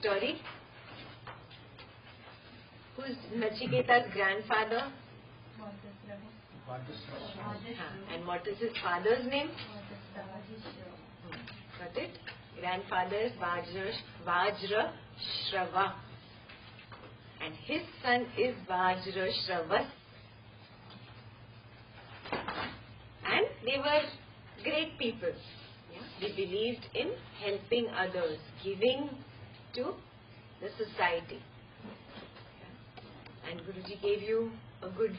Story. Who's Nachiketa's grandfather? And what is his father's name? Got it? Grandfather is Vajra Shrava. And his son is Vajra Shravas. And they were great people. Yeah? They believed in helping others, giving to the society. And Guruji gave you a good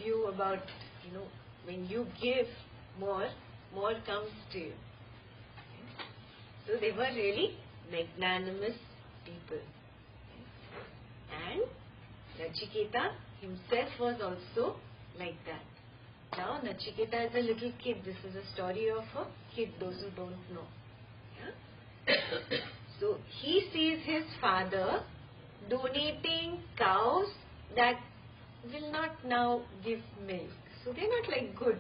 view about, when you give more comes to you. So they were really magnanimous people. And Nachiketa himself was also like that. Now Nachiketa is a little kid. This is a story of a kid, those who don't know. Yeah? So he sees his father donating cows that will not now give milk. So they are not like good.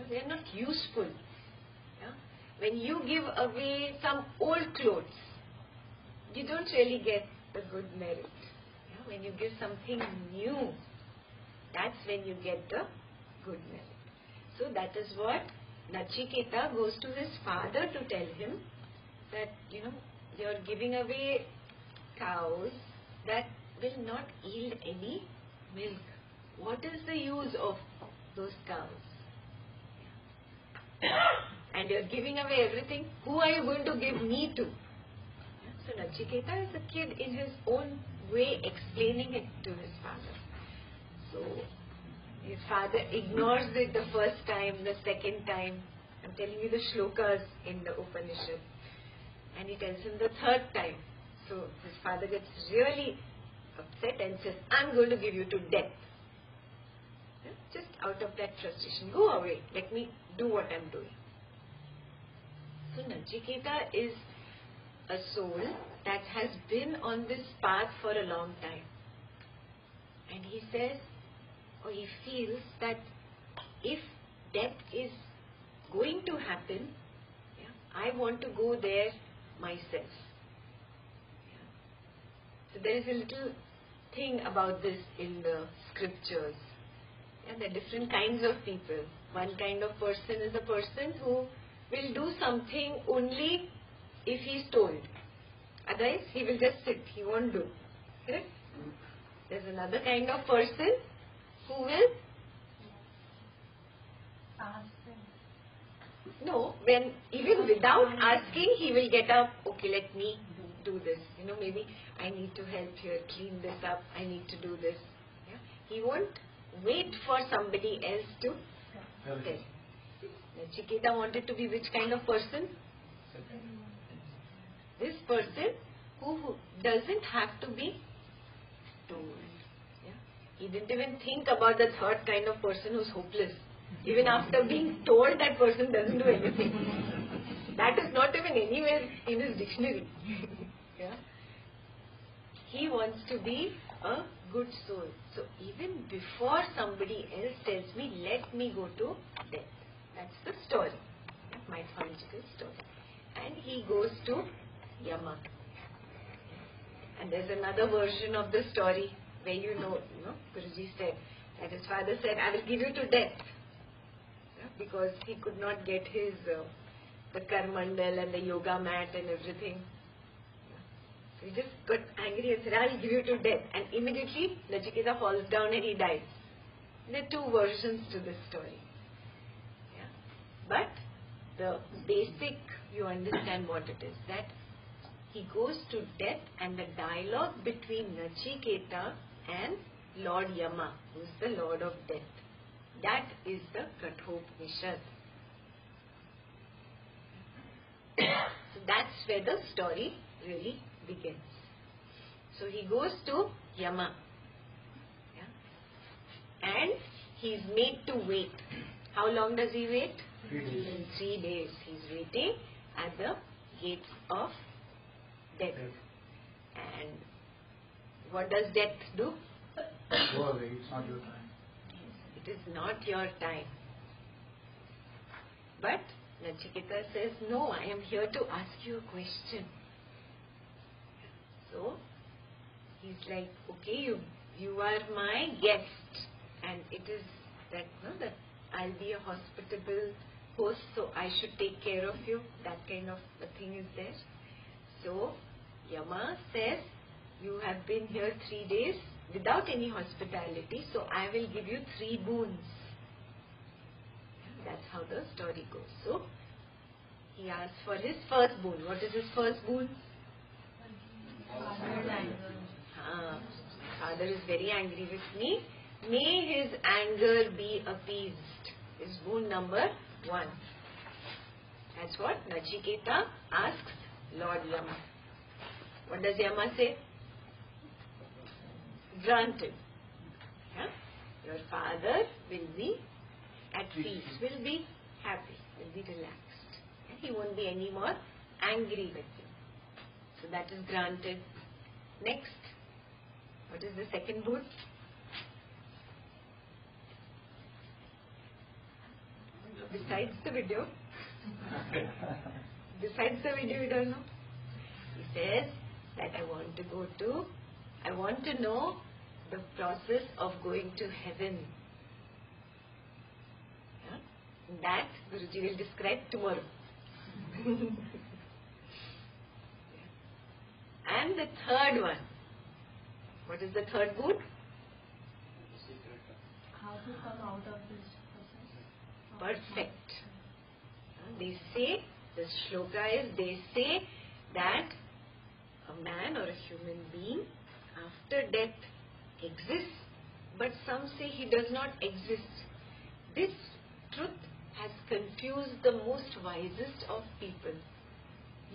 They are not useful. Yeah? When you give away some old clothes, you don't really get the good merit. Yeah? When you give something new, that's when you get the good merit. So that is what Nachiketa goes to his father to tell him that, you're giving away cows that will not yield any milk. What is the use of those cows? And you're giving away everything. Who are you going to give me to? So Nachiketa is a kid in his own way explaining it to his father. So his father ignores it the first time, the second time. I'm telling you the shlokas in the Upanishad. And he tells him the third time. So his father gets really upset and says, I'm going to give you to death. Just out of that frustration. Go away. Let me do what I'm doing. So Nachiketa is a soul that has been on this path for a long time. And he says, or he feels that if death is going to happen, I want to go there myself. So there is a little thing about this in the scriptures. There are different kinds of people. One kind of person is a person who will do something only if he is told. Otherwise, he will just sit. He won't do. Correct? There's another kind of person who will no, when even without asking, he will get up. Okay, let me do this. Maybe I need to help here, clean this up. I need to do this. Yeah? He won't wait for somebody else to tell. Nachiketa wanted to be which kind of person? This person who doesn't have to be told. Yeah? He didn't even think about the third kind of person who's hopeless. Even after being told, that person doesn't do anything. That is not even anywhere in his dictionary. Yeah? He wants to be a good soul. So even before somebody else tells me, let me go to death. That's the story, mythological story. And he goes to Yama. And there's another version of the story where you know, Guruji said that his father said, I will give you to death. Yeah, because he could not get his the karmandal and the yoga mat and everything. Yeah. So he just got angry and said, I will give you to death. And immediately Nachiketa falls down and he dies. There are two versions to this story. Yeah. But the basic, you understand what it is, that he goes to death, and the dialogue between Nachiketa and Lord Yama, who is the Lord of Death, that is the Kathopanishad. So that's where the story really begins. So he goes to Yama, and he's made to wait. How long does he wait? 3 days. In 3 days. He's waiting at the gates of death. And what does death do? Go away, it's not your time. It is not your time. But Nachiketa says, no, I am here to ask you a question. So he's like, okay, you are my guest, and it is that that I'll be a hospitable host, so I should take care of you. That kind of a thing is there. So Yama says, you have been here 3 days without any hospitality, so I will give you 3 boons. That's how the story goes. So he asks for his first boon. What is his first boon? Father is very angry with me. May his anger be appeased. Is boon number 1. That's what Nachiketa asks Lord Yama. What does Yama say? Granted. Yeah? Your father will be at peace, will be happy, will be relaxed. Yeah? He won't be any more angry with you. So that is granted. Next, what is the second boon? Besides the video, you don't know. He says that I want to know the process of going to heaven. Yeah? That Guruji will describe tomorrow. And the third one. What is the third boon? How to come out of this process? Perfect. They say, the shloka is, they say that a man or a human being after death exists, but some say he does not exist. This truth has confused the most wisest of people.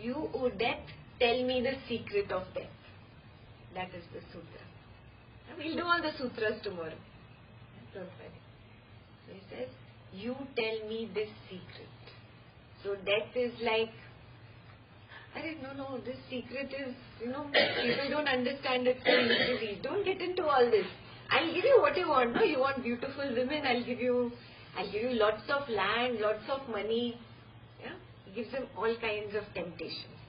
You, O death, tell me the secret of death. That is the sutra. We'll do all the sutras tomorrow. Don't worry. So he says, you tell me this secret. So death is like, no, this secret is, people don't understand it so easily. Don't get into all this. I'll give you what you want. No, you want beautiful women, I'll give you lots of land, lots of money. Yeah? He gives them all kinds of temptations.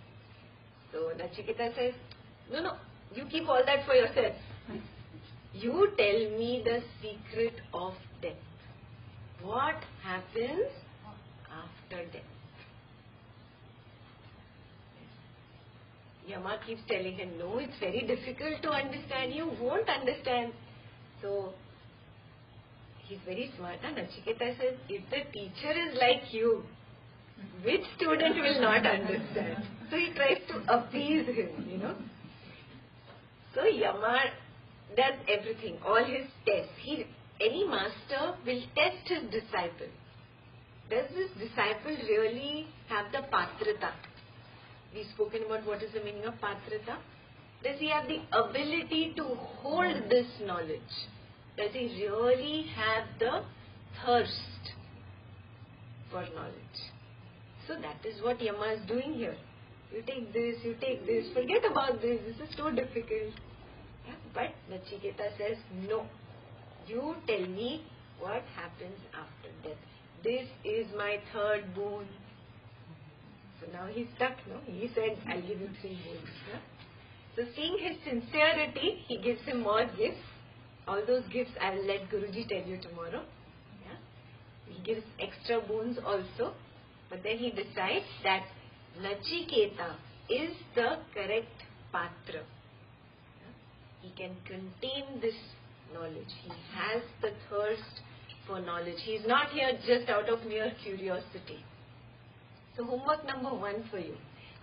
So Nachiketa says, no, you keep all that for yourself. You tell me the secret of death. What happens after death? Yama keeps telling him, no, it's very difficult to understand. You won't understand. So he's very smart. And Nachiketa says, if the teacher is like you, which student will not understand? So he tries to appease him, So Yama does everything, all his tests. Any master will test his disciple. Does this disciple really have the patrata? We've spoken about what is the meaning of patrata. Does he have the ability to hold this knowledge? Does he really have the thirst for knowledge? So that is what Yama is doing here. You take this, forget about this is so difficult. Yeah? But Nachiketa says, no, you tell me what happens after death. This is my third boon. So now he's stuck, no? He said, I'll give you 3 boons. Yeah? So seeing his sincerity, he gives him more gifts. All those gifts I will let Guruji tell you tomorrow. Yeah? He gives extra boons also. But then he decides that Nachiketa is the correct patra. Yeah? He can contain this knowledge. He has the thirst for knowledge. He is not here just out of mere curiosity. So homework number 1 for you.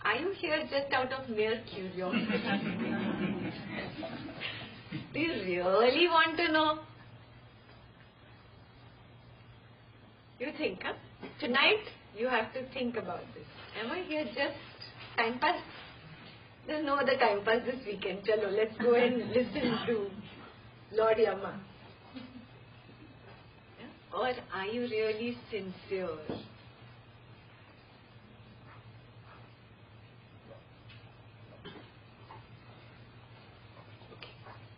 Are you here just out of mere curiosity? Do you really want to know? You think, huh? Tonight you have to think about this. Am I here just time pass? There's no other time pass this weekend. Chalo, let's go and listen to Lord Yama. Yeah? Or are you really sincere?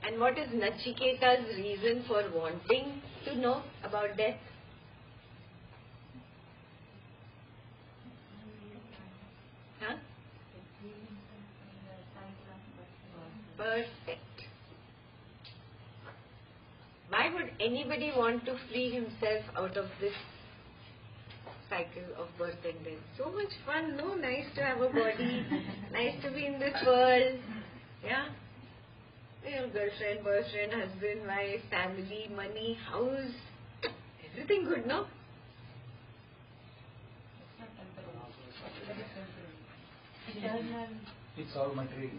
And what is Nachiketa's reason for wanting to know about death? Huh? Perfect. Why would anybody want to free himself out of this cycle of birth and death? So much fun, no? Nice to have a body, nice to be in this world. Yeah? You know, girlfriend, boyfriend, husband, wife, family, money, house, everything good, no? It's all material.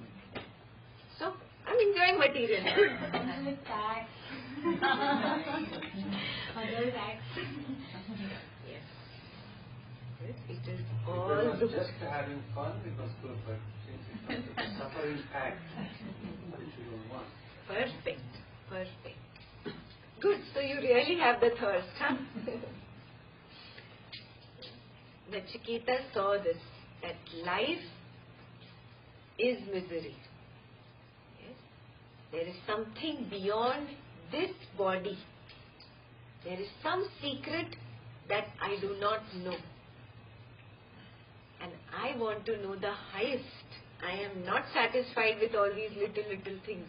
So, I'm enjoying material. Tax. Other tax. Yes. Yes, it is If all we're not the just having fun, we must go, but since it's a suffering act, which we don't want. perfect. Good, so you really have the thirst, huh? Nachiketa saw this, that life is misery. Yes? There is something beyond this body. There is some secret that I do not know. And I want to know the highest. I am not satisfied with all these little things.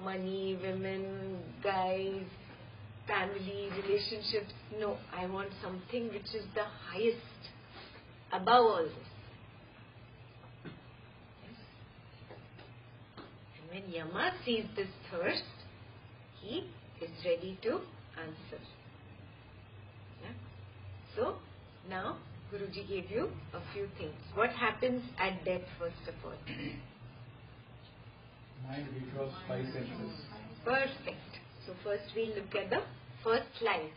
Money, women, guys, family, relationships. No, I want something which is the highest above all this. And when Yama sees this thirst, he is ready to answer. Yeah? So, now Guruji gave you a few things. What happens at death first of all? Mind withdraws 5 senses. Perfect. So first we look at the first slide.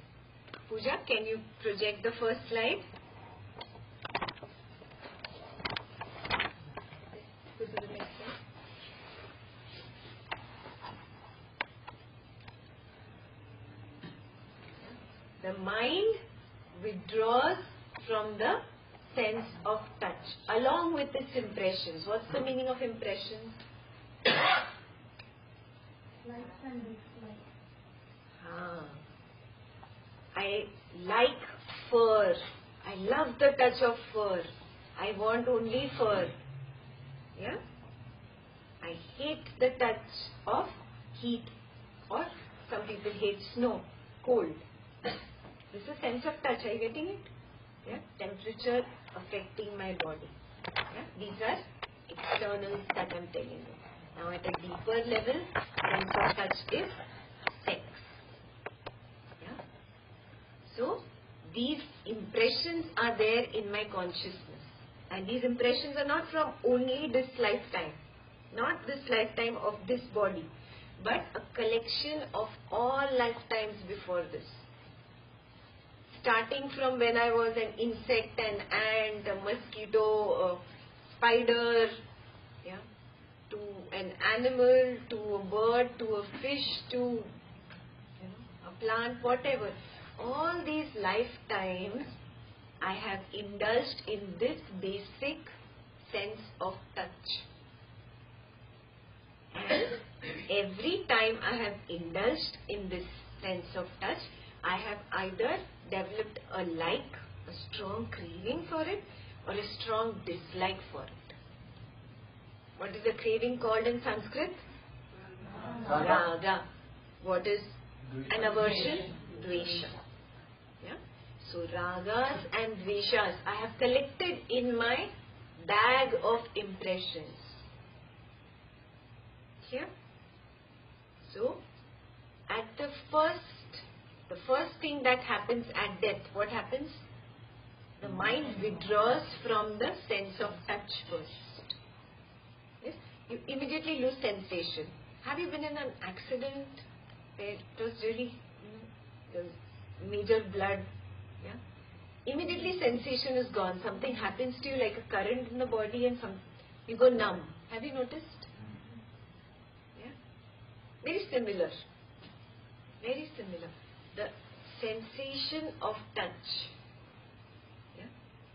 Pooja, can you project the first slide? Go to the next slide. The mind withdraws from the sense of touch along with its impressions. What's the meaning of impressions? Likes and dislikes. I like fur. I love the touch of fur. I want only fur. Yeah? I hate the touch of heat, or some people hate snow, cold. This is a sense of touch. Are you getting it? Yeah? Temperature affecting my body. Yeah? These are externals that I'm telling you. Now at a deeper level, sense of touch is sex. Yeah? So these impressions are there in my consciousness. And these impressions are not from only this lifetime. Not this lifetime of this body. But a collection of all lifetimes before this. Starting from when I was an insect, an ant, a mosquito, a spider, yeah, to an animal, to a bird, to a fish, to a plant, whatever. All these lifetimes I have indulged in this basic sense of touch. And every time I have indulged in this sense of touch, I have either developed a like, a strong craving for it, or a strong dislike for it. What is the craving called in Sanskrit? Raga. What is an aversion? Dvesha. Yeah? So ragas and dveshas I have collected in my bag of impressions. Here. So, at the first thing that happens at death, what happens? The mind withdraws from the sense of touch first. Yes? You immediately lose sensation. Have you been in an accident where it was really there was major blood? Yeah? Immediately sensation is gone. Something happens to you like a current in the body and you go numb. Have you noticed? Very similar. Very similar. The sensation of touch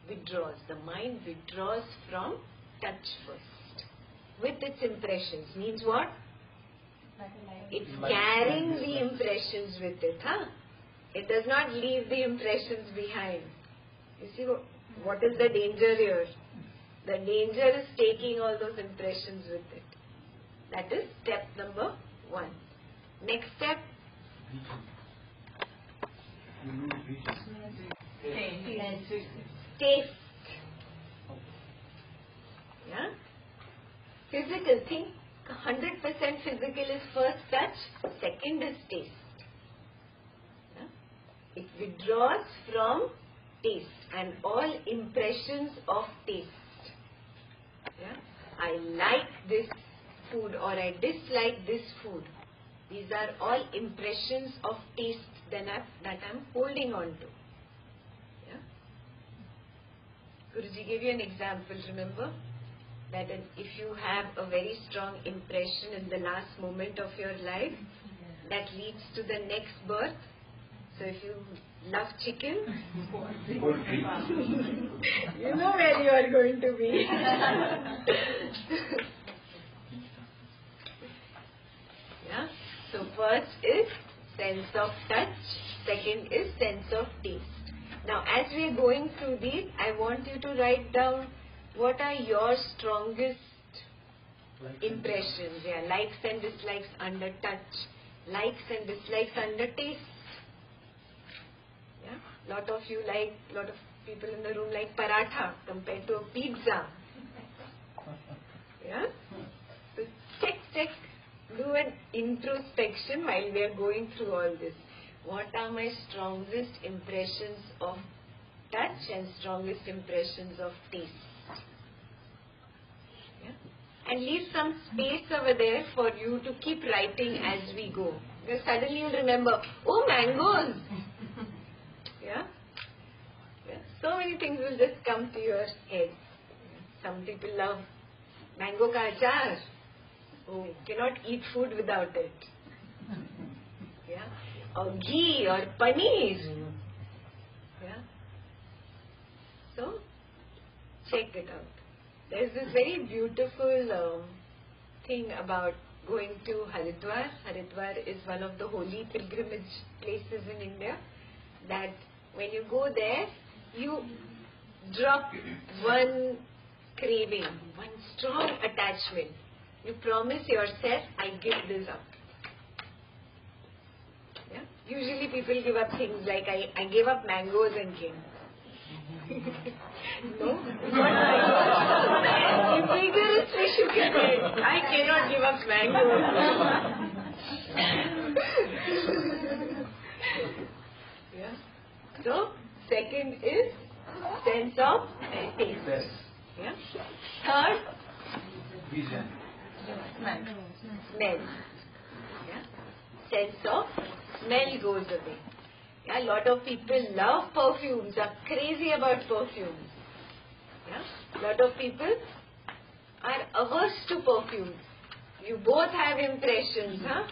withdraws. The mind withdraws from touch first. With its impressions. Means what? It's carrying the impressions with it. It does not leave the impressions behind. You see what is the danger here? The danger is taking all those impressions with it. That is step number 1. Next step. Taste. Yeah. Physical. Think 100% physical is first touch. Second is taste. Yeah? It withdraws from taste and all impressions of taste. Yeah? I like this food or I dislike this food. These are all impressions of taste that I'm holding on to. Yeah? Guruji gave you an example, remember? That if you have a very strong impression in the last moment of your life, that leads to the next birth. So if you love chicken, you know where you are going to be. Yeah. So first is sense of touch, second is sense of taste. Now as we are going through these, I want you to write down what are your strongest impressions. Yeah, likes and dislikes under touch, likes and dislikes under taste. Yeah, lot of people in the room like paratha compared to a pizza. Yeah, so check. Do an introspection while we are going through all this. What are my strongest impressions of touch and strongest impressions of taste? Yeah? And leave some space over there for you to keep writing as we go. Because suddenly you'll remember, oh, mangoes! Yeah? So many things will just come to your head. Some people love mango ka achar. Oh, cannot eat food without it. Yeah? Or ghee or paneer. Yeah? So, check it out. There's this very beautiful thing about going to Haridwar. Haridwar is one of the holy pilgrimage places in India. That when you go there, you drop one craving, one strong attachment. You promise yourself, I give this up. Yeah? Usually people give up things like, I gave up mangoes and king. No? Not mangoes. The biggest fish you can get. I cannot give up mangoes. Yeah? So, second is sense of taste. Yeah? Third, Vision. smell. Yeah? Sense of smell goes away. Yeah? A lot of people love perfumes, are crazy about perfumes. Yeah? A lot of people are averse to perfumes. You both have impressions, huh?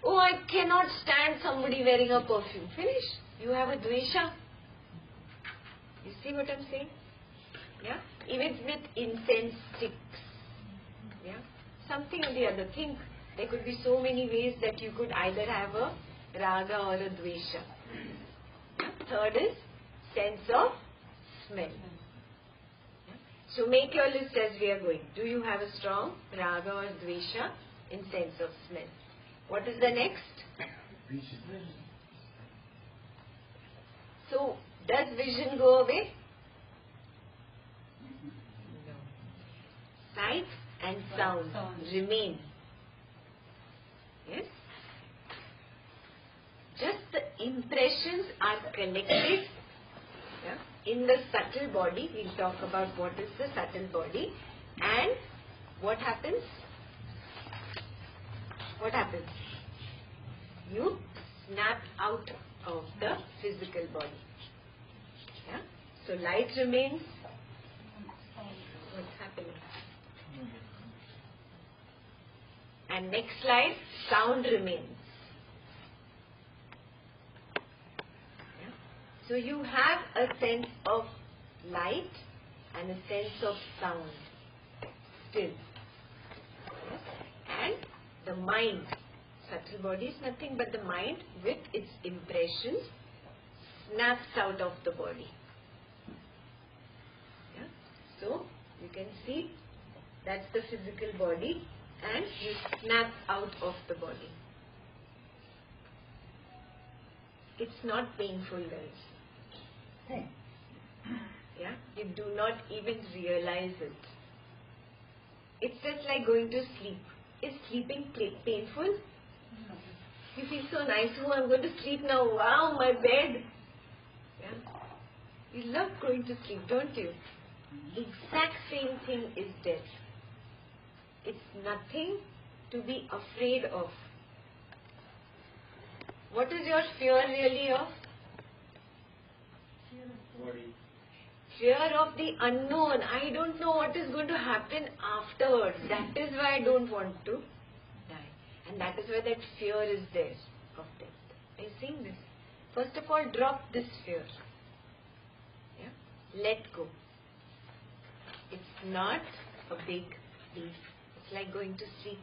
Oh, I cannot stand somebody wearing a perfume. Finish. You have a dvesha. You see what I'm saying? Yeah? Even with incense sticks. Yeah? Something or the other. Think, there could be so many ways that you could either have a raga or a dvesha. Third is sense of smell. Yeah? So make your list as we are going. Do you have a strong raga or dvesha in sense of smell? What is the next? So, does vision go away? No. Sight and sound remain. Yes? Just the impressions are collected, yeah, in the subtle body. We'll talk about what is the subtle body. And what happens? What happens? You snap out of the physical body. Yeah? So light remains. What's happening? And next slide, sound remains. Yeah? So you have a sense of light and a sense of sound still. Yes? And the mind, subtle body is nothing but the mind with its impressions snaps out of the body. Yeah? So you can see that's the physical body and you snap out of the body. It's not painful, guys. Yeah? You do not even realize it. It's just like going to sleep. Is sleeping painful? You feel so nice. Oh, I'm going to sleep now. Wow, my bed. Yeah? You love going to sleep, don't you? Exact same thing is death. It's nothing to be afraid of. What is your fear really of? Body. Fear of the unknown. I don't know what is going to happen afterwards. That is why I don't want to die. And that is why that fear is there of death. Are you seeing this? First of all, drop this fear. Yeah? Let go. It's not a big deal. It's like going to sleep.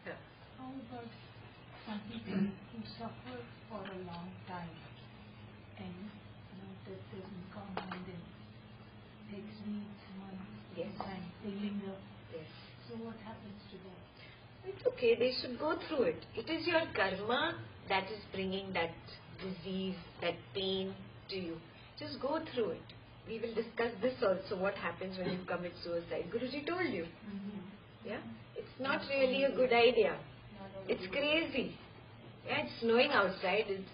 Yeah. How about some people who suffer for a long time and that doesn't come and then takes weeks, months, Yes. and they linger? Yes. So what happens to that? It's okay, they should go through it. It is your karma that is bringing that disease, that pain to you. Just go through it. We will discuss this also, what happens when you commit suicide. Guruji told you. Yeah? It's not really a good idea. It's crazy. Yeah, it's snowing outside. It's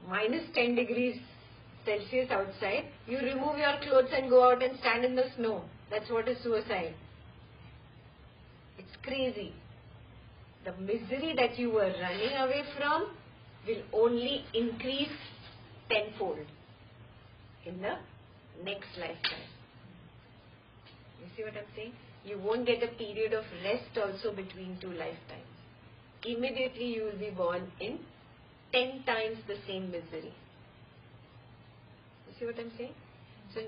minus 10 degrees Celsius outside. You remove your clothes and go out and stand in the snow. That's what is suicide. It's crazy. The misery that you were running away from will only increase tenfold in the next lifetime. You see what I'm saying? You won't get a period of rest also between two lifetimes. Immediately you will be born in 10 times the same misery. You see what I'm saying? So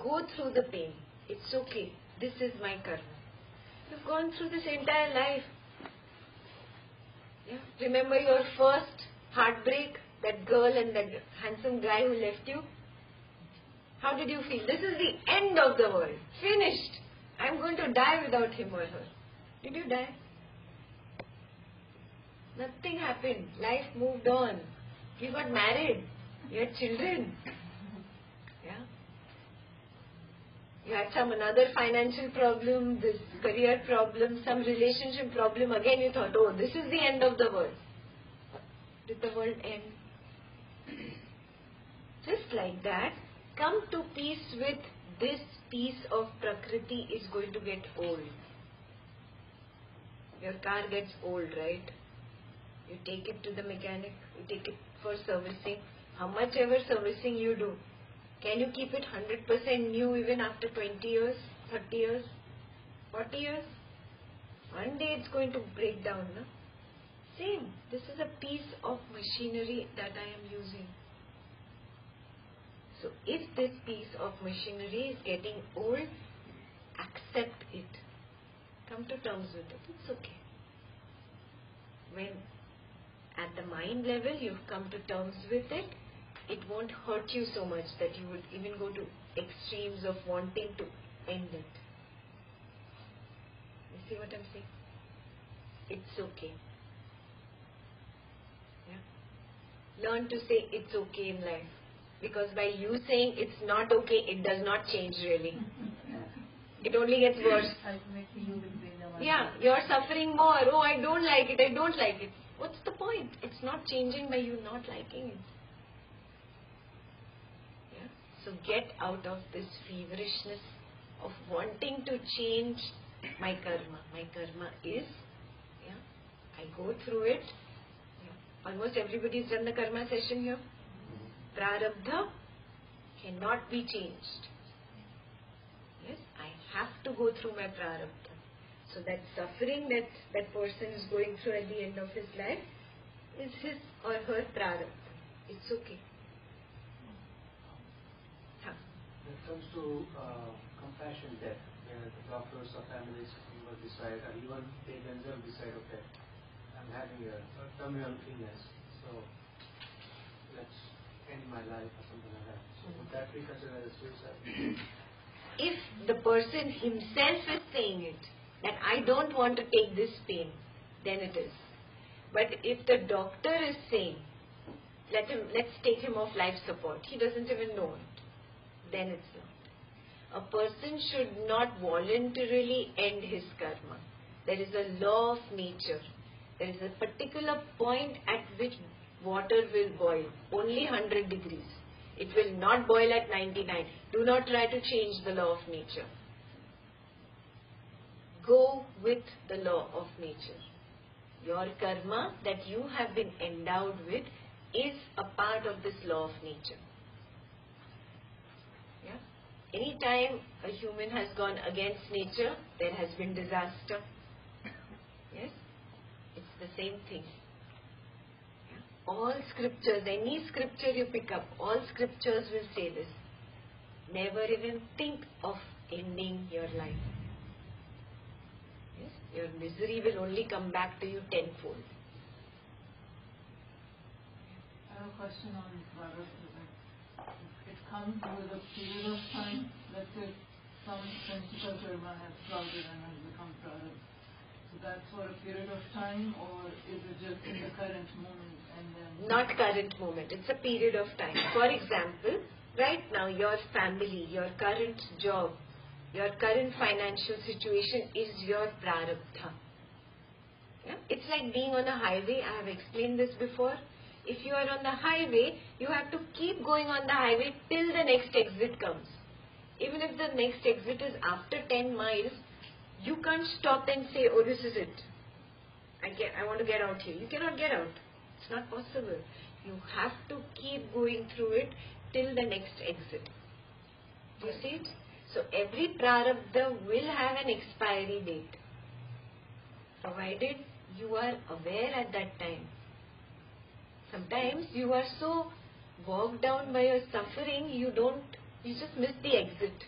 go through the pain. It's okay. This is my karma. You've gone through this entire life. Yeah? Remember your first heartbreak, that girl and that handsome guy who left you? How did you feel? This is the end of the world. Finished. I'm going to die without him or her. Did you die? Nothing happened. Life moved on. You got married. You had children. Yeah. You had some another financial problem, this career problem, some relationship problem. Again you thought, oh, this is the end of the world. Did the world end? Just like that, come to peace with this piece of Prakriti is going to get old. Your car gets old, right? You take it to the mechanic, you take it for servicing. How much ever servicing you do, can you keep it 100% new even after 20 years, 30 years, 40 years? One day it's going to break down. No? Same. This is a piece of machinery that I am using. So if this piece of machinery is getting old, accept it. Come to terms with it. It's okay. When at the mind level you've come to terms with it, it won't hurt you so much that you would even go to extremes of wanting to end it. You see what I'm saying? It's okay. Yeah? Learn to say it's okay in life. Because by you saying it's not okay, it does not change really. It only gets worse. Yeah, you're suffering more. Oh, I don't like it, I don't like it. What's the point? It's not changing by you not liking it. Yeah? So get out of this feverishness of wanting to change my karma. My karma is, I go through it. Yeah. Almost everybody's done the karma session here. Prarabdha cannot be changed. Yes, I have to go through my prarabdha. So that suffering that person is going through at the end of his life is his or her prarabdha. It's okay. When it comes to compassion death, where the doctors or families will decide, or even they themselves decide, okay, I'm having a terminal illness, so let's end my life or something like that. So would that be considered as suicide? If the person himself is saying it, that I don't want to take this pain, then it is. But if the doctor is saying, let's take him off life support, he doesn't even know it, then it's not. A person should not voluntarily end his karma. There is a law of nature. There is a particular point at which water will boil, only 100 degrees. It will not boil at 99. Do not try to change the law of nature. Go with the law of nature. Your karma that you have been endowed with is a part of this law of nature. Yeah? Anytime a human has gone against nature, there has been disaster. Yes? It's the same thing. Yeah? All scriptures, any scripture you pick up, all scriptures will say this. Never even think of ending your life. Yes? Your misery will only come back to you tenfold. I have a question on Bhagavad. It comes with a period of time. Let's say some sensical karma has sprouted and has become prarabdha. So that's for a period of time, or is it just in the current moment and then? Not current moment. It's a period of time. For example, right now your family, your current job, your current financial situation is your prarabdha. Yeah? It's like being on a highway. I have explained this before. If you are on the highway, you have to keep going on the highway till the next exit comes. Even if the next exit is after 10 miles, you can't stop and say, oh, this is it. I want to get out here. You cannot get out. It's not possible. You have to keep going through it till the next exit. Do you see it? So every prarabdha will have an expiry date, provided you are aware at that time. Sometimes you are so bogged down by your suffering, you just miss the exit.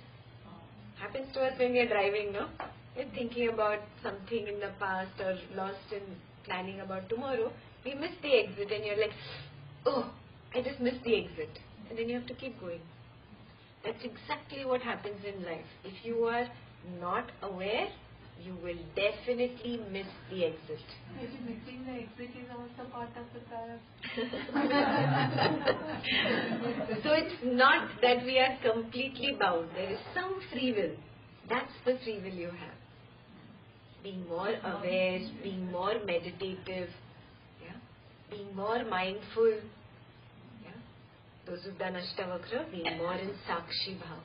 Happens to us when we are driving, no? We're thinking about something in the past or lost in planning about tomorrow. We miss the exit and you're like, oh, I just missed the exit. And then you have to keep going. That's exactly what happens in life. If you are not aware, you will definitely miss the exit. Maybe missing the exit is also part of the prarabdha. So it's not that we are completely bound. There is some free will. That's the free will you have. Being more aware, being more meditative, being more mindful. Those who've done Ashtavakra, being more in Sakshi Bhav.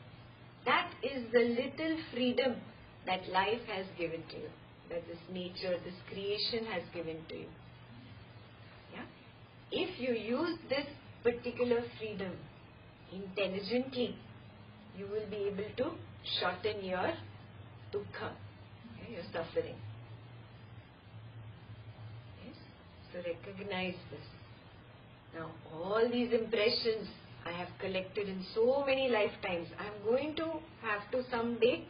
That is the little freedom that life has given to you, that this nature, this creation has given to you. Yeah? If you use this particular freedom intelligently, you will be able to shorten your dukkha, your suffering. Yes? So to recognize this. Now, all these impressions I have collected in so many lifetimes, I am going to have to someday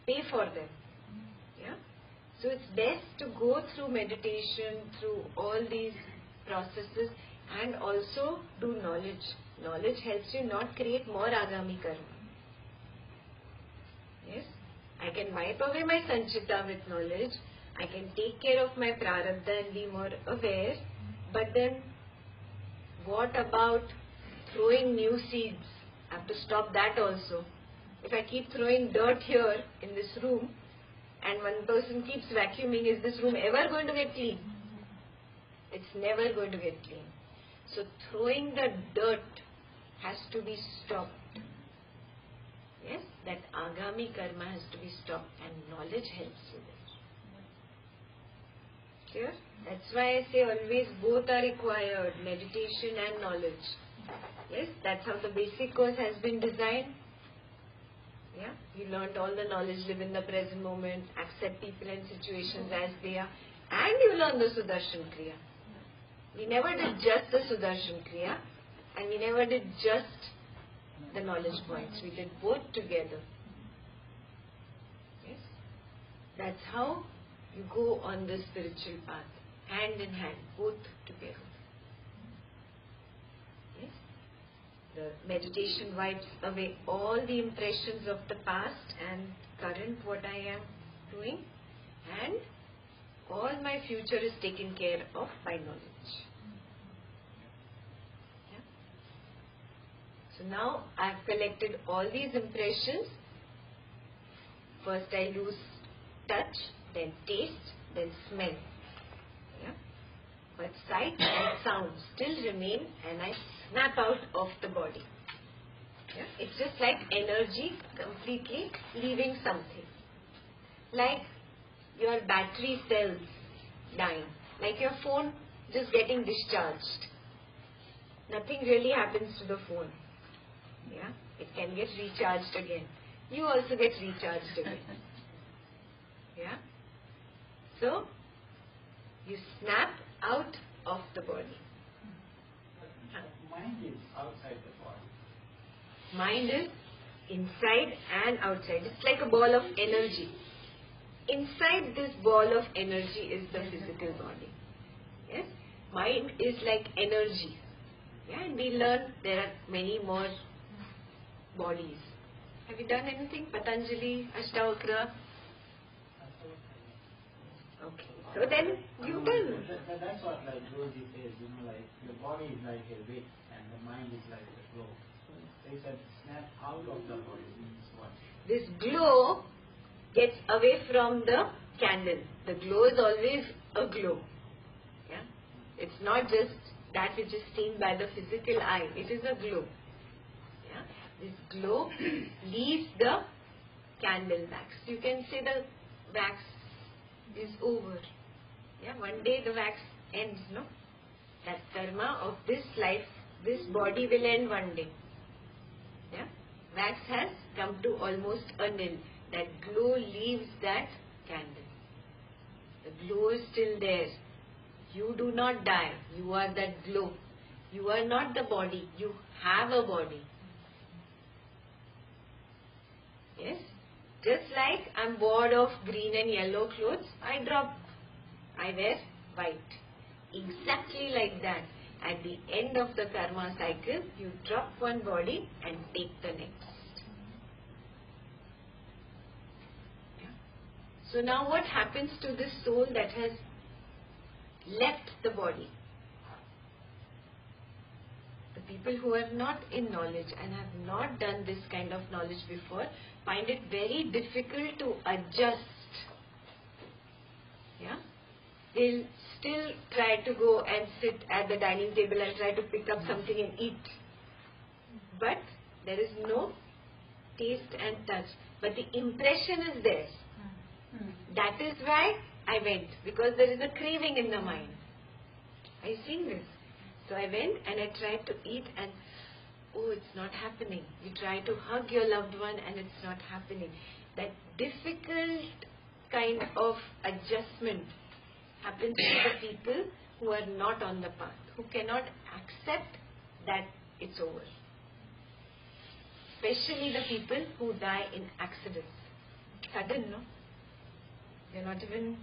pay for them. Yeah? So it's best to go through meditation, through all these processes, and also do knowledge. Knowledge helps you not create more agami karma. Yes? I can wipe away my sanchita with knowledge. I can take care of my prarabdha and be more aware. But then, what about throwing new seeds? I have to stop that also. If I keep throwing dirt here in this room, and one person keeps vacuuming, is this room ever going to get clean? It's never going to get clean. So throwing the dirt has to be stopped. Yes, that agami karma has to be stopped, and knowledge helps with it. Clear? That's why I say always both are required, meditation and knowledge. Yes, that's how the basic course has been designed. Yeah, you learnt all the knowledge, live in the present moment, accept people and situations as they are, and you learn the Sudarshan Kriya. We never did just the Sudarshan Kriya, and we never did just the knowledge points. We did both together. Yes, that's how you go on the spiritual path, hand in hand, both together. Yes, the meditation wipes away all the impressions of the past and current, what I am doing, and all my future is taken care of by knowledge. Yeah? So now I have collected all these impressions. First I lose touch, then taste, then smell. Yeah? But sight and sound still remain, and I snap out of the body. Yeah? It's just like energy completely leaving something. Like your battery cells dying. Like your phone just getting discharged. Nothing really happens to the phone. Yeah? It can get recharged again. You also get recharged again. Yeah? So, you snap out of the body. Mind is outside the body. Mind is inside and outside. It's like a ball of energy. Inside this ball of energy is the physical body. Yes? Mind is like energy. Yeah? And we learn there are many more bodies. Have you done anything? Patanjali, Ashtavakra? Okay. So then you tell. That's what like Guruji says, like your body is like a wick and the mind is like a glow. So they said snap out of the body means what? This glow gets away from the candle. The glow is always a glow. Yeah? It's not just that which is seen by the physical eye. It is a glow. Yeah? This glow leaves the candle wax. You can say the wax is over. Yeah? One day the wax ends, no? That karma of this life, this body will end one day. Yeah? Wax has come to almost a nil. That glow leaves that candle. The glow is still there. You do not die. You are that glow. You are not the body. You have a body. Yes? Just like I'm bored of green and yellow clothes, I drop. I wear white. Exactly like that. At the end of the karma cycle, you drop one body and take the next. So now what happens to this soul that has left the body? The people who are not in knowledge and have not done this kind of knowledge before find it very difficult to adjust. Yeah? They'll still try to go and sit at the dining table and try to pick up something and eat. But there is no taste and touch. But the impression is there. That is why I went, because there is a craving in the mind. Are you seeing this? So I went and I tried to eat and oh, it's not happening. You try to hug your loved one and it's not happening. That difficult kind of adjustment happens to the people who are not on the path, who cannot accept that it's over. Especially the people who die in accidents. Sudden, no? They're not even,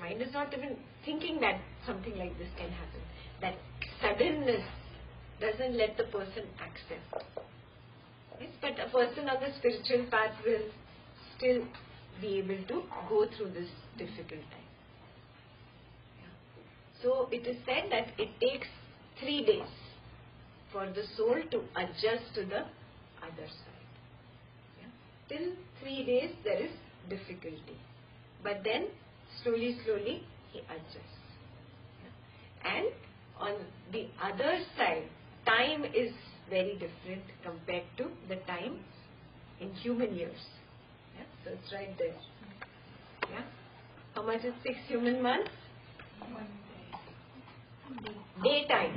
mind is not even thinking that something like this can happen. That suddenness doesn't let the person accept. Yes, but a person on the spiritual path will still be able to go through this difficult time. Yeah. So it is said that it takes 3 days for the soul to adjust to the other side. Yeah. Till 3 days there is difficulty. But then slowly he adjusts. Yeah. And on the other side, time is very different compared to the time in human years. Yeah? So it's right there. Yeah? How much is 6 human months? 1 day. Daytime.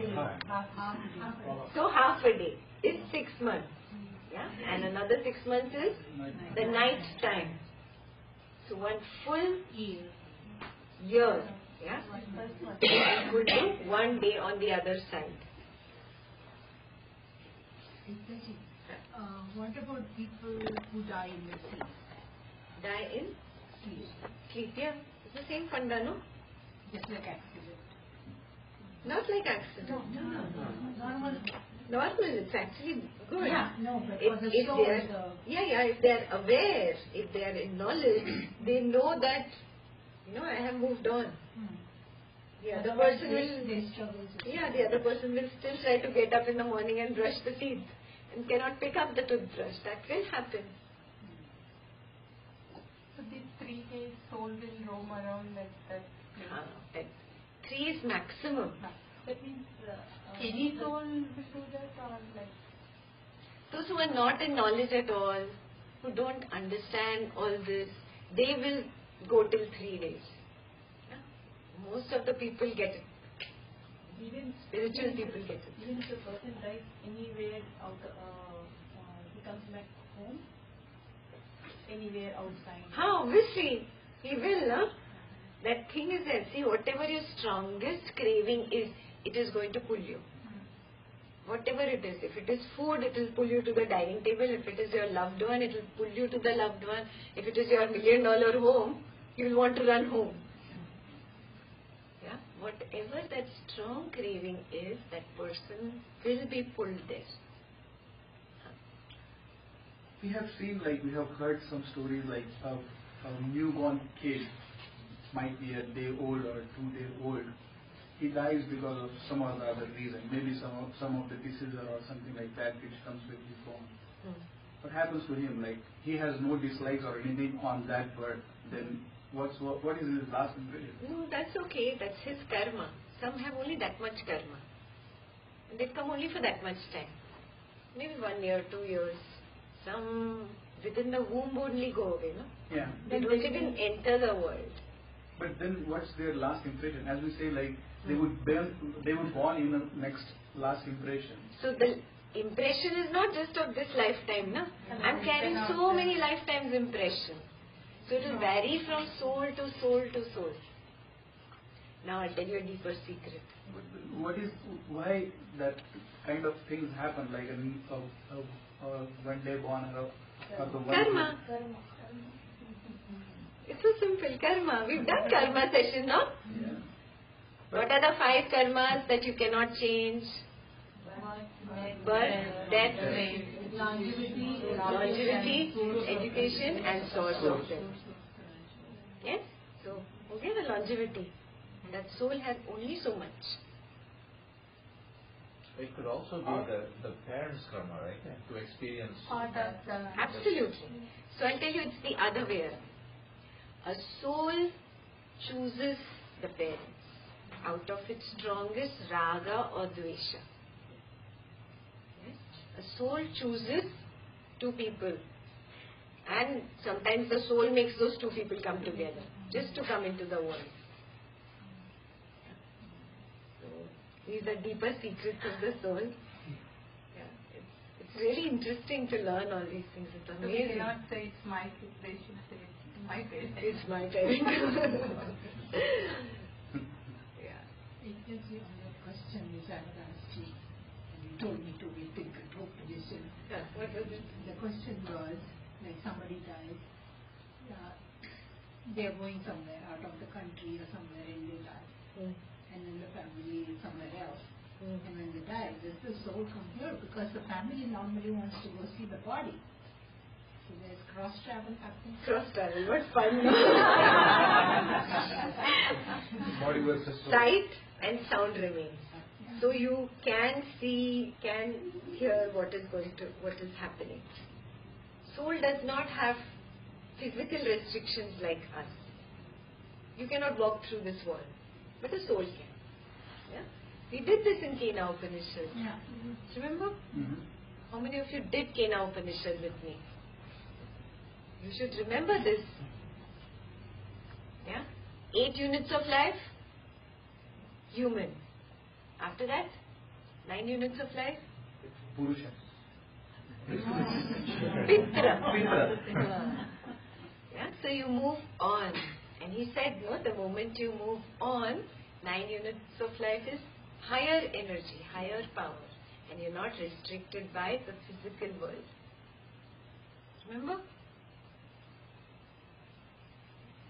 So half a day is 6 months. Yeah? And another 6 months is the night time. So 1 full year. Yeah? Equal to 1 day on the other side. What about people who die in their sleep? Die in sleep. Yeah. It's the same funda, no? Just like accident. Not like accident. Normal. Normal, it's actually good. Yeah, no, but if for the they soul, are, if they are aware, if they are in knowledge, they know that, I have moved on. The other person will, the other person will still try to get up in the morning and brush the teeth and cannot pick up the toothbrush. That will happen. So these 3 days soul will roam around like that. That 3 is maximum. That means any soul will do that, or like those who are not in knowledge at all, who don't understand all this, they will go till 3 days. Most of the people get it. even Spiritual people get it. Even if a person dies anywhere out, he comes back home. Anywhere outside. How? Obviously, he will, no? That thing is there. See, whatever your strongest craving is, it is going to pull you. Whatever it is. If it is food, it will pull you to the dining table. If it is your loved one, it will pull you to the loved one. If it is your $1 million home, you will want to run home. Yeah? Whatever that strong craving is, that person will be pulled there. We have seen, we have heard some stories like a newborn kid might be a day old or 2 days old. He dies because of some or the other reason. Maybe some of the disease or something like that which comes with his bone. What happens to him? He has no dislikes or anything on that birth. Then what is his last impression? No, that's okay. That's his karma. Some have only that much karma. And they come only for that much time. Maybe 1 year, 2 years. Some within the womb only go away, no? Yeah. They don't even enter the world. But then what's their last impression? As we say, they would born in the next last impression. So the impression is not just of this lifetime, no? I'm carrying so many lifetimes impression. So it will vary from soul to soul to soul. Now I'll tell you a deeper secret. Why that kind of things happen, like one day born or the one Karma. It's so simple, karma. We've done karma session, no? Yeah. What are the 5 karmas that you cannot change? Birth, death, longevity, education and source of death. Yes? So, okay, the longevity. That soul has only so much. It could also be the parents' karma, right? To experience. Absolutely. So I'll tell you it's the other way around. A soul chooses the parents out of its strongest raga or dvesha. Yes? A soul chooses 2 people. And sometimes the soul makes those 2 people come together just to come into the world. These are deeper secrets of the soul. Yeah, it's really interesting to learn all these things. It's amazing. So we cannot say it's my kid, they should say it's my parents. It's my parents. Yeah. Yes, on that question which I had asked you, and you told me to wait till Kathopanishad. What was it? The question was, like somebody dies, they are going somewhere out of the country or somewhere and they die. And then the family is somewhere else. And when they die, does the soul come here? Because the family normally wants to go see the body. So there's cross travel happening. Cross travel, what fun. Body versus soul. Sight and sound remains. So you can see, can hear what is happening. Soul does not have physical restrictions like us. You cannot walk through this wall, but a soul can. Yeah? We did this in Kena Upanishad. Yeah. Remember? How many of you did Kena Upanishad with me? You should remember this. Yeah? 8 units of life, human. After that, 9 units of life, Purusha. Pitra. Yeah? So you move on. And he said, no, the moment you move on, 9 units of life is higher energy, higher power. And you're not restricted by the physical world. Remember?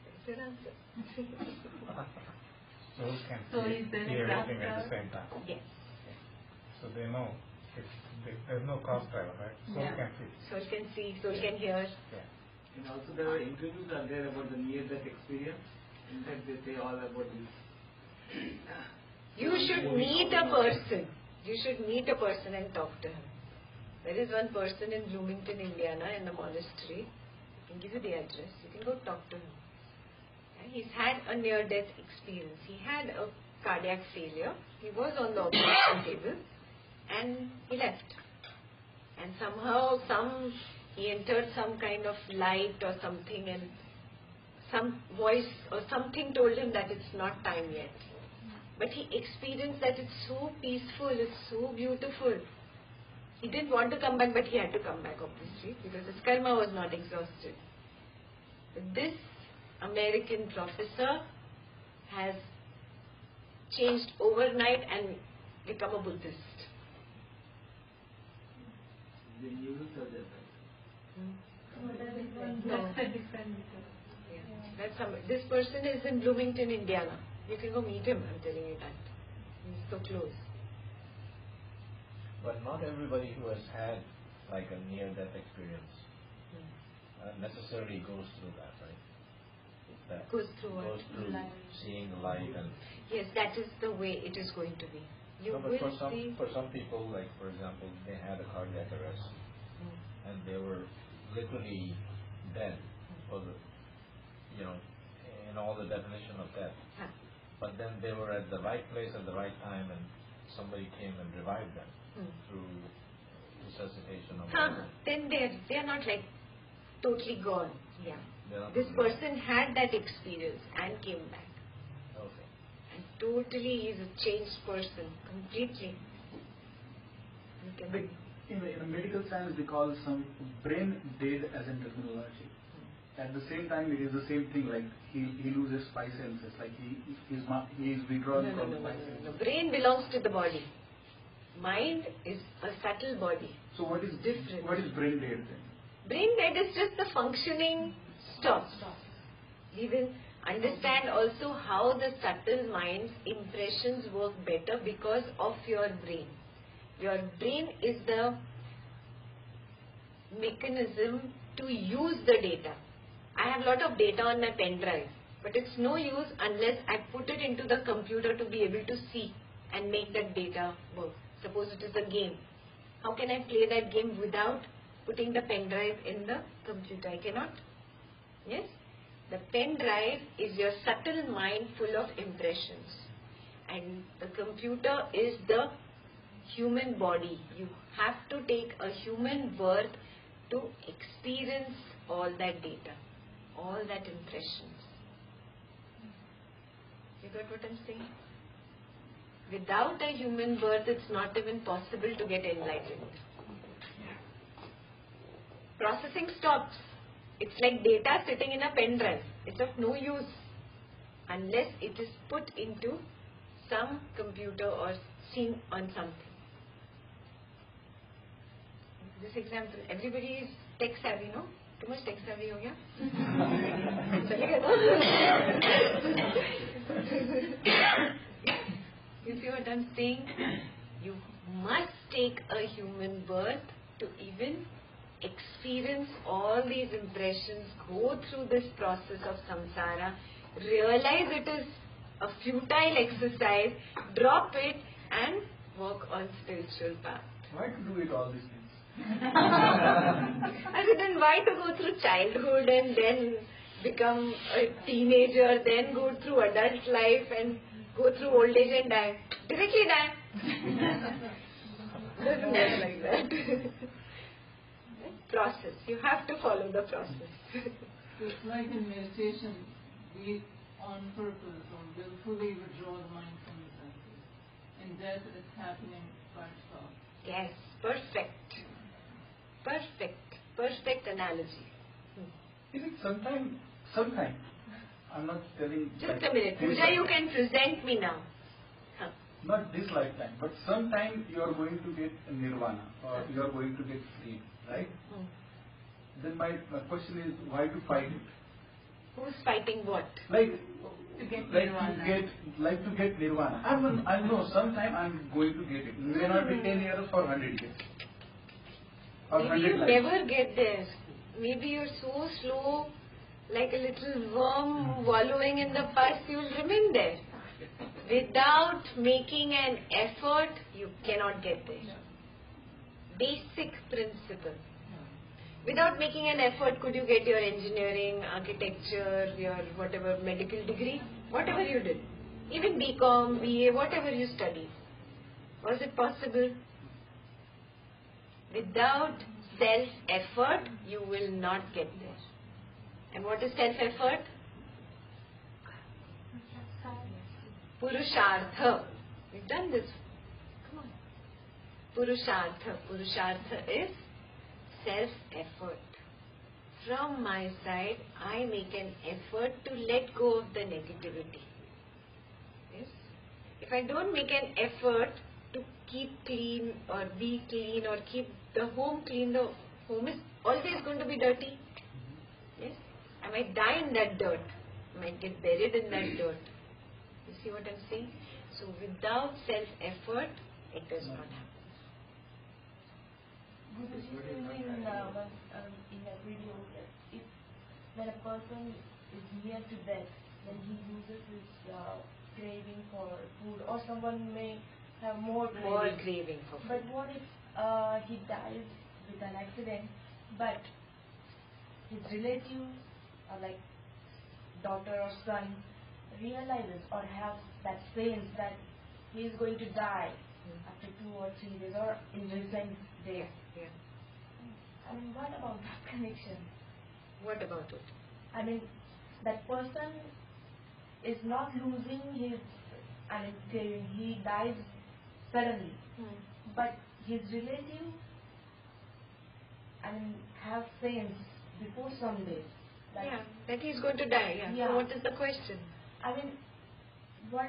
That's your answer. Souls can So is there a hear everything at chapter? the same time. Yes. So they know. There's no cross travel, right? Soul can see. Soul can see, soul can hear. Yeah. And also there are interviews are there about the near-death experience. In fact, they say all about this. You should meet a person. You should meet a person and talk to him. There is one person in Bloomington, Indiana, in the monastery. I can give you the address. You can go talk to him. And he's had a near-death experience. He had a cardiac failure. He was on the operation table, and he left. And somehow, he entered some kind of light or something, and some voice or something told him that it's not time yet. But he experienced that it's so peaceful, it's so beautiful. He didn't want to come back, but he had to come back, obviously, because his karma was not exhausted. But this American professor has changed overnight and become a Buddhist. The news are there. That's a different. This person is in Bloomington, Indiana. You can go meet him, I'm telling you that. He's so close. But not everybody who has had like a near-death experience necessarily goes through that, right? That Goes through what? goes through seeing light and. Yes, that is the way it is going to be. You No, but will for see. some people, like for example, they had a cardiac arrest and they were literally dead for the, in all the definition of death. But then they were at the right place at the right time, and somebody came and revived them through resuscitation. Then they are not like totally gone. Yeah. This Gone. person had that experience and came back. Okay. And totally is a changed person, completely. Like, in a medical science, we call some brain dead as in terminology. At the same time, it is the same thing. Like he loses 5 senses. Like he is withdrawn from 5 senses. The brain belongs to the body. Mind is a subtle body. So what is different? What is brain dead then? Brain dead is just the functioning stops. We will understand also how the subtle mind's impressions work better because of your brain. Your brain is the mechanism to use the data. I have a lot of data on my pen drive, but it's no use unless I put it into the computer to be able to see and make that data work. Suppose it is a game. How can I play that game without putting the pen drive in the computer? I cannot. Yes? The pen drive is your subtle mind full of impressions. And the computer is the human body. You have to take a human birth to experience all that data, all that impressions. You got what I'm saying? Without a human birth, it's not even possible to get enlightened. Processing stops. It's like data sitting in a pen drive. It's of no use unless it is put into some computer or seen on something. This example, everybody is tech savvy, no? Too much tech savvy ho gaya? Chalega no? You see what I'm saying? You must take a human birth to even experience all these impressions, go through this process of samsara, realize it is a futile exercise, drop it and work on spiritual path. Why to do it all these things? Other than why to go through childhood and then become a teenager, then go through adult life and go through old age and die. Directly die. Doesn't work like that. Process. You have to follow the process. It's like in meditation, we on purpose or willfully withdraw the mind from the senses. In death, it's happening by itself. Yes, perfect. Perfect analogy. Is it sometime, I'm not telling... Just a minute. Pooja, you can present me now. Huh. Not this lifetime, but sometime you are going to get nirvana or you are going to get free, right? Then my question is, why to fight it? Who's fighting what? Like To get to get nirvana. I know sometime I'm going to get it. It may not be 10 years or 100 years. Or Maybe 100 you lives. never get there. Maybe you're so slow, like a little worm wallowing in the past, you'll remain there. Without making an effort, you cannot get there. Basic principle. Without making an effort, could you get your engineering, architecture, your whatever medical degree? Whatever you did. Even BCom, BA, whatever you studied. Was it possible? Without self-effort, you will not get there. And what is self-effort? Purushartha. We've done this. Come on. Purushartha. Purushartha is self-effort. From my side, I make an effort to let go of the negativity. Yes? If I don't make an effort to keep clean or be clean or keep the home clean, the home is always going to be dirty. Yes? I might die in that dirt. I might get buried in that dirt. You see what I'm saying? So without self-effort, it does not happen. Guruji says in a video that if when a person is near to death, then he loses his craving for food, or someone may have more craving for food. But what if he dies with an accident, but his relative, like daughter or son, realizes or have that sense that he is going to die after 2 or 3 days or in recent days? Yeah. I mean, what about that connection? What about it? I mean, that person is not losing his craving. He dies suddenly. But his relative, have sense before some days. That he's going to die. Yeah. So what is the question? I mean, what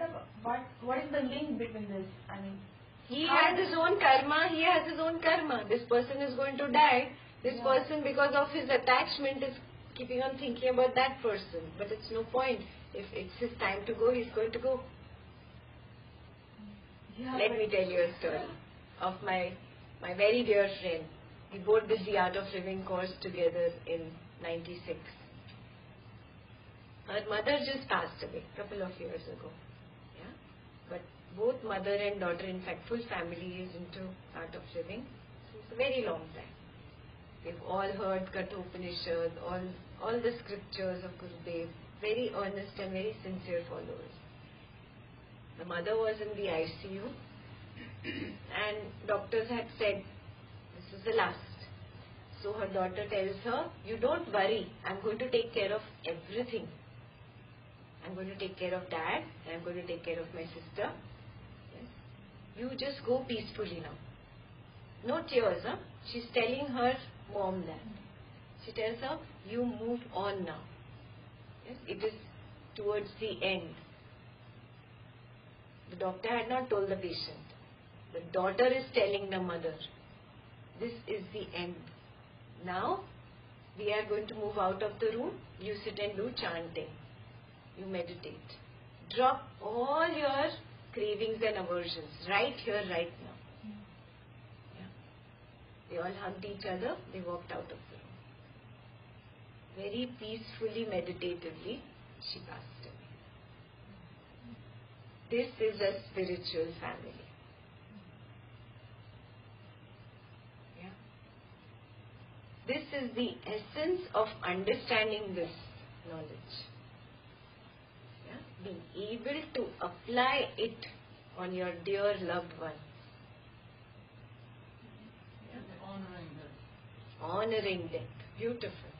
is the link between this? I mean, he has his own karma. He has his own karma. This person is going to die. This person, because of his attachment, is keeping on thinking about that person. But it's no point. If it's his time to go, he's going to go. Let me tell you a story of my very dear friend. We both did the Art of Living course together in 96. Her mother just passed away a couple of years ago. Yeah? But both mother and daughter, in fact, full family is into Art of Living. So it's a very long time. We've all heard Kathopanishad, all the scriptures of Gurudev, very earnest and very sincere followers. The mother was in the ICU and doctors had said, this is the last. So her daughter tells her, you don't worry, I'm going to take care of everything. I'm going to take care of dad, and I'm going to take care of my sister. Yes. You just go peacefully now. No tears, huh? She's telling her mom that. She tells her, you move on now. Yes. It is towards the end. The doctor had not told the patient. The daughter is telling the mother, this is the end. Now, we are going to move out of the room. You sit and do chanting. You meditate. Drop all your cravings and aversions right here, right now. Yeah. They all hugged each other. They walked out of the room. Very peacefully, meditatively, she passed away. This is a spiritual family. Yeah. This is the essence of understanding this knowledge. Yeah. Being able to apply it on your dear loved one. Yeah. Honoring that. Honoring death. Beautiful.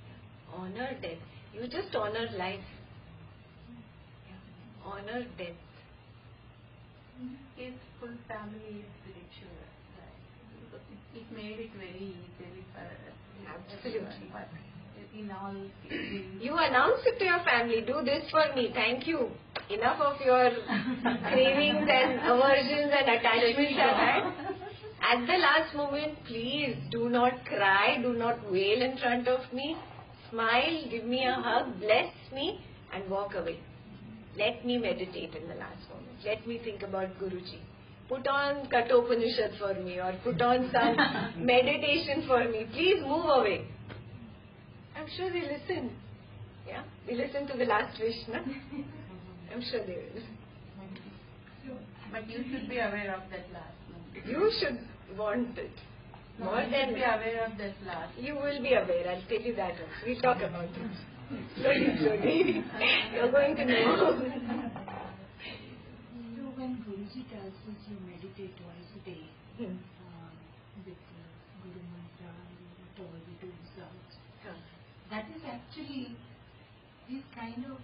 Yeah. Honor death. You just honor life. Yeah. Honor death. His full family is spiritual, right? It made it very easy for Absolutely. but in all you announce it to your family, do this for me, thank you. Enough of your cravings and aversions and attachments I've had. At the last moment, please do not cry, do not wail in front of me. Smile, give me a hug, bless me and walk away. Let me meditate in the last moment. Let me think about Guruji. Put on Kathopanishad for me or put on some meditation for me. Please move away. I'm sure they listen. Yeah? They listen to the last wish, na? I'm sure they will. But you should be aware of that last one. You should want it. More you than should be aware of that last. You will be aware. I'll tell you that also. We'll talk about it. Slowly. You're going to know. So when Guruji tells us you meditate twice a day with Guru Mantra and whatever we do results, that is actually this kind of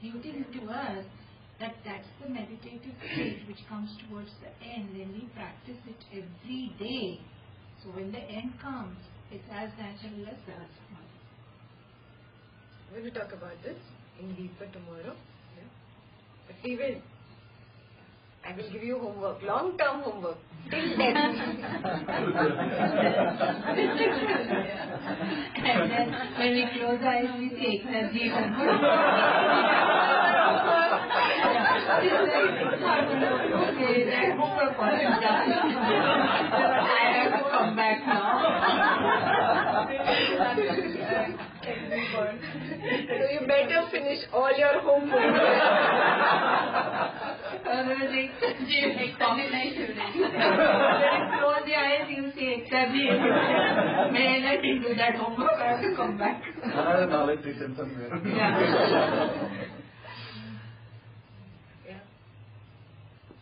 hinting to us that that's the meditative state which comes towards the end when we practice it every day. So when the end comes, it's as natural as that. We will talk about this in deeper tomorrow. Yeah. But we will. I will give you homework, long-term homework, till death. And then when we close our eyes, we say, Ekta Bathija. Okay, that homework was done. I have to come back now. So you better finish all your homework. Close the eyes, you say Ekta Bathija. May I do that homework? I have to come back. Another knowledge session somewhere. Yeah.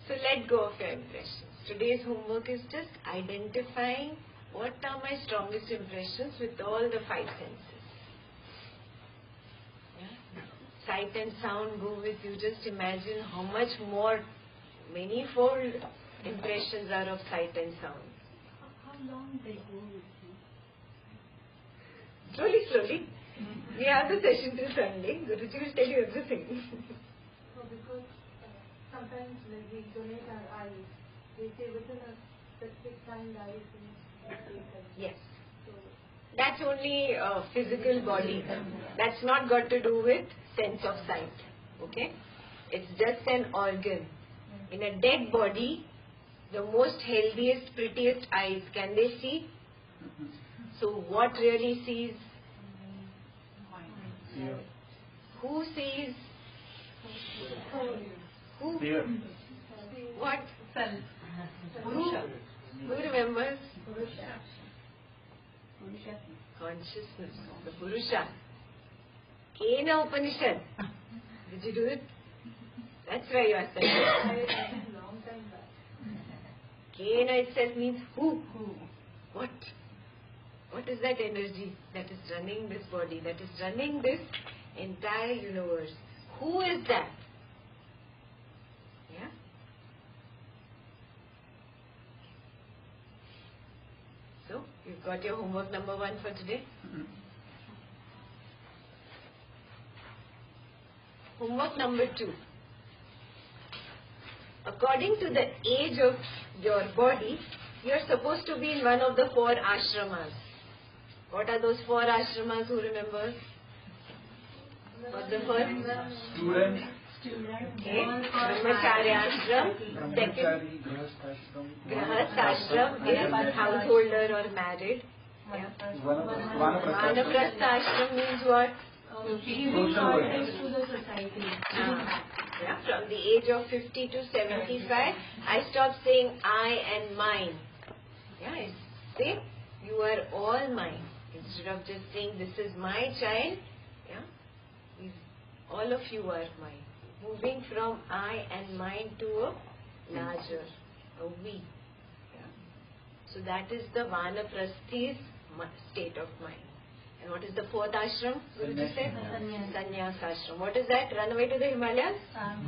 So let go of your impressions. Today's homework is just identifying what are my strongest impressions with all the five senses. Yeah. Sight and sound go with you. Just imagine how much more manifold impressions are of sight and sound. How long they go with you? Slowly. We have the session till Sunday. Guruji will tell you everything. So because sometimes when we donate our eyes, they say within a specific time the eyes will Yes. That's only a physical body. That's not got to do with sense of sight. Okay? It's just an organ. In a dead body, the most healthiest, prettiest eyes, can they see? So what really sees? Yeah. Who sees? Who? Fear. What? Sun. Who remembers? Consciousness, the Purusha. Kena Upanishad. Did you do it? That's why you are saying. Long time back. Kena itself means who? What? What is that energy that is running this body, that is running this entire universe? Who is that? Yeah? So, you've got your homework number 1 for today. Homework number 2. according to the age of your body, you are supposed to be in one of the 4 ashramas. What are those 4 ashramas? Who remembers? What's the first? Student. Okay. Brahmacharya ashram. Second, Grahast ashram is householder or married. Yeah. Vanaprastha ashram means what? Giving importance to the society. Yeah, from the age of 50 to 75, I stopped saying I and mine. Yeah, I say you are all mine. Instead of just saying this is my child, yeah, all of you are mine. Moving from I and mine to a larger, a we. Yeah. So that is the Vanaprasthi's state of mind. And what is the 4th ashram? Guruji said? Sannyas ashram. What is that? Run away to the Himalayas?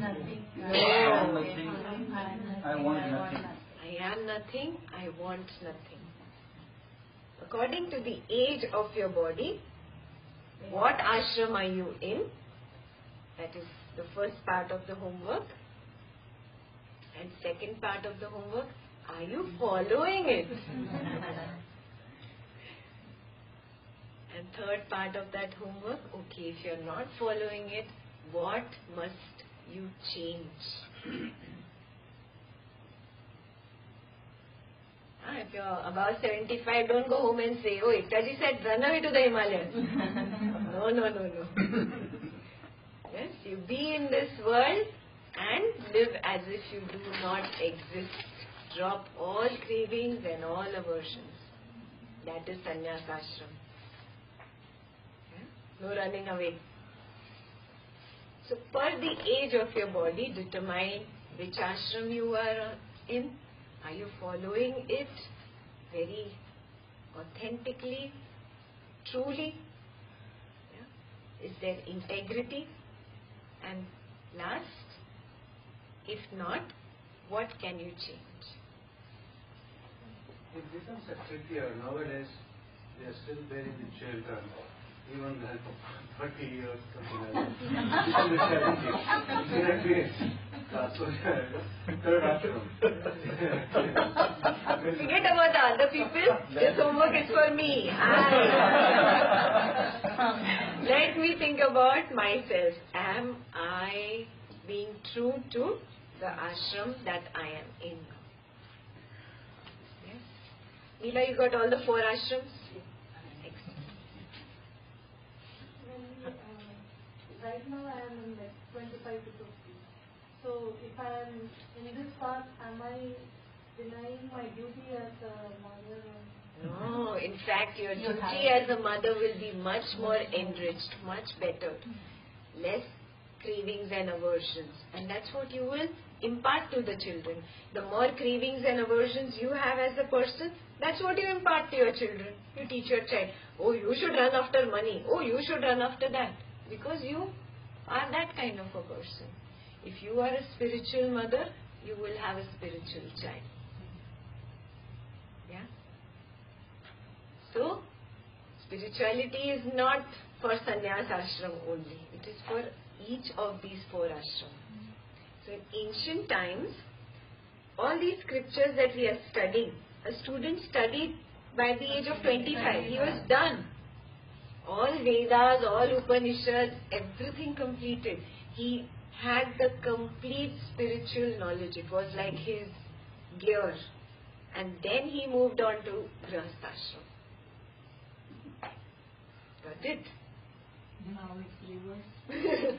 Nothing. I am nothing. I want nothing. I am nothing. I want nothing. According to the age of your body, what ashram are you in? That is the first part of the homework. And second part of the homework, are you following it? And third part of that homework, okay, if you are not following it, what must you change? If you are above 75, don't go home and say, oh, Ekta ji said, run away to the Himalayas. No. Yes, you be in this world and live as if you do not exist. Drop all cravings and all aversions. That is sannyas ashram. No running away. So, per the age of your body, determine which ashram you are in. Are you following it very authentically, truly? Yeah. Is there integrity? And last, if not, what can you change? It becomes a trickier. Nowadays, they are still burying the children. Even for 30 years, something like that. Third ashram. Forget about the other people. This homework is for me. Let me think about myself. Am I being true to the ashram that I am in? Yes. Neela, you got all the 4 ashrams? Right now I am in like 25 to 50. So if I am in this path, am I denying my duty as a mother? No, in fact your duty as a mother will be much more enriched, much better. Less cravings and aversions. And that's what you will impart to the children. The more cravings and aversions you have as a person, that's what you impart to your children. You teach your child, oh, you should run after money. Oh, you should run after that. Because you are that kind of a person. If you are a spiritual mother, you will have a spiritual child. Yeah? So, spirituality is not for sannyas ashram only. It is for each of these 4 ashrams. So, in ancient times, all these scriptures that we are studying, a student studied by the age of 25. He was done. All Vedas, all Upanishads, everything completed. He had the complete spiritual knowledge. It was like his gear. And then he moved on to Grahast ashram. Got it? Now it's reverse.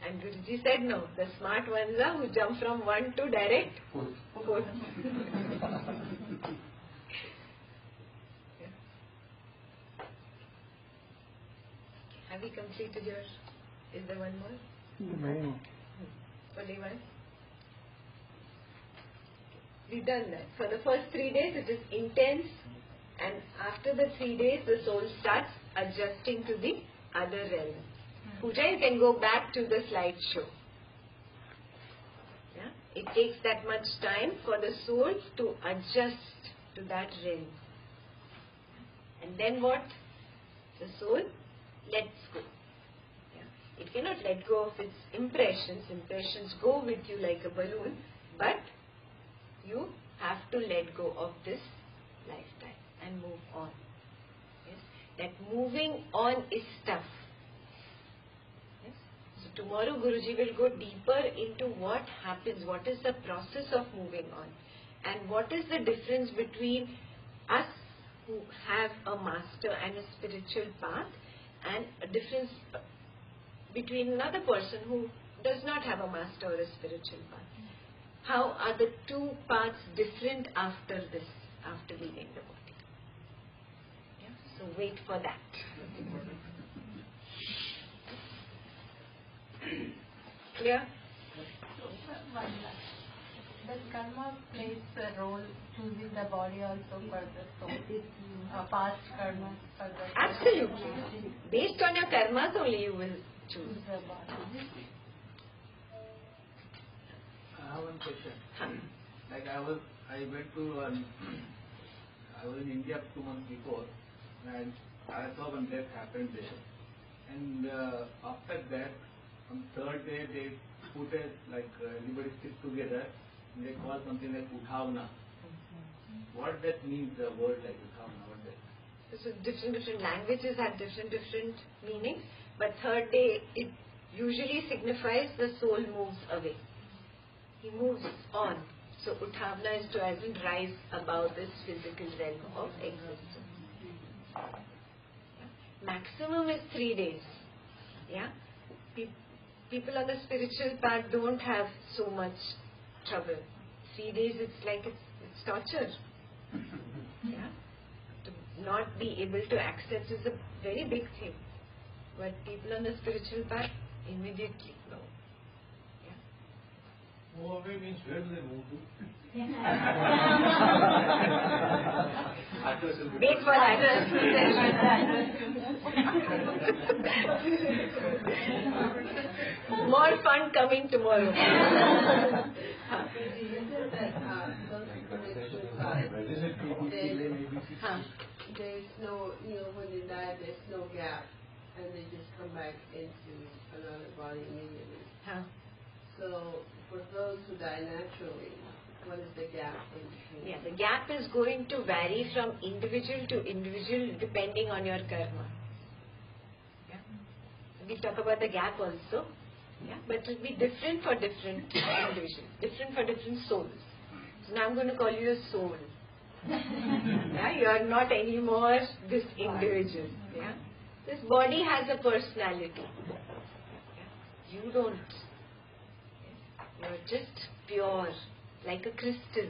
And Guruji said no. The smart ones are who jump from 1 to direct 4. Have we completed yours? Is there one more? No. Only one? We've done that. For the first 3 days it is intense, and after the 3 days the soul starts adjusting to the other realm. Pooja, you can go back to the slideshow. Yeah? It takes that much time for the soul to adjust to that realm. And then what? The soul lets go. Yeah? It cannot let go of its impressions. Impressions go with you like a balloon, but you have to let go of this lifetime and move on. Yes? That moving on is tough. Yes? So tomorrow Guruji will go deeper into what happens, what is the process of moving on, and what is the difference between us who have a master and a spiritual path, and a difference between another person who does not have a master or a spiritual path. How are the two paths different after this, after leaving the body? Yeah? So wait for that. Clear? Does karma plays a role choosing the body also for the soul? Past karma for the Absolutely. Based on your karmas only you will choose. the body. I have one question. Like I was in India 2 months before, and I saw one death happened there. And after that, on third day they put it like everybody sits together. And they call something like Uthavna. What that means? The word like Uthavna. What that? So different languages have different meanings. But third day it usually signifies the soul moves away. He moves on. So Uthavna is to as in rise above this physical realm of existence. Yeah. Maximum is 3 days. Yeah. People on the spiritual path don't have so much trouble. 3 days it's like it's torture. Yeah. To not be able to access is a very big thing. But people on the spiritual path immediately know. Move away means where do they move to? Wait for that. More fun coming tomorrow. There's no, when they die, there's no gap, and they just come back into another body immediately. So, for those who die naturally, what is the gap in between? Yeah, the gap is going to vary from individual to individual depending on your karma. Yeah. We'll talk about the gap also. Yeah, but it will be different for different individuals, different for different souls. So now I'm going to call you a soul. Yeah, you are not anymore this individual. Yeah, this body has a personality. Yeah? You don't. You are just pure, like a crystal,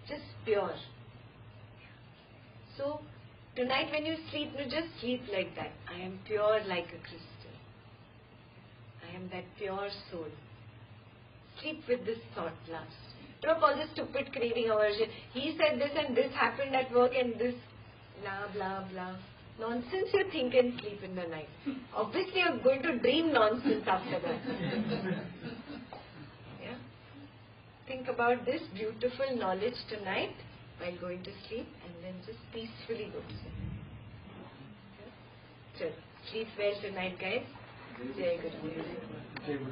just pure. So tonight when you sleep, you just sleep like that. I am pure like a crystal. I am that pure soul. Sleep with this thought last. Drop all this stupid craving aversion. He said this and this happened at work and this blah blah blah. Nonsense you think and sleep in the night. Obviously you are going to dream nonsense after that. Yeah? Think about this beautiful knowledge tonight while going to sleep and then just peacefully go to sleep. Okay? So, sleep well tonight guys. Jai Guru. Jai Guru.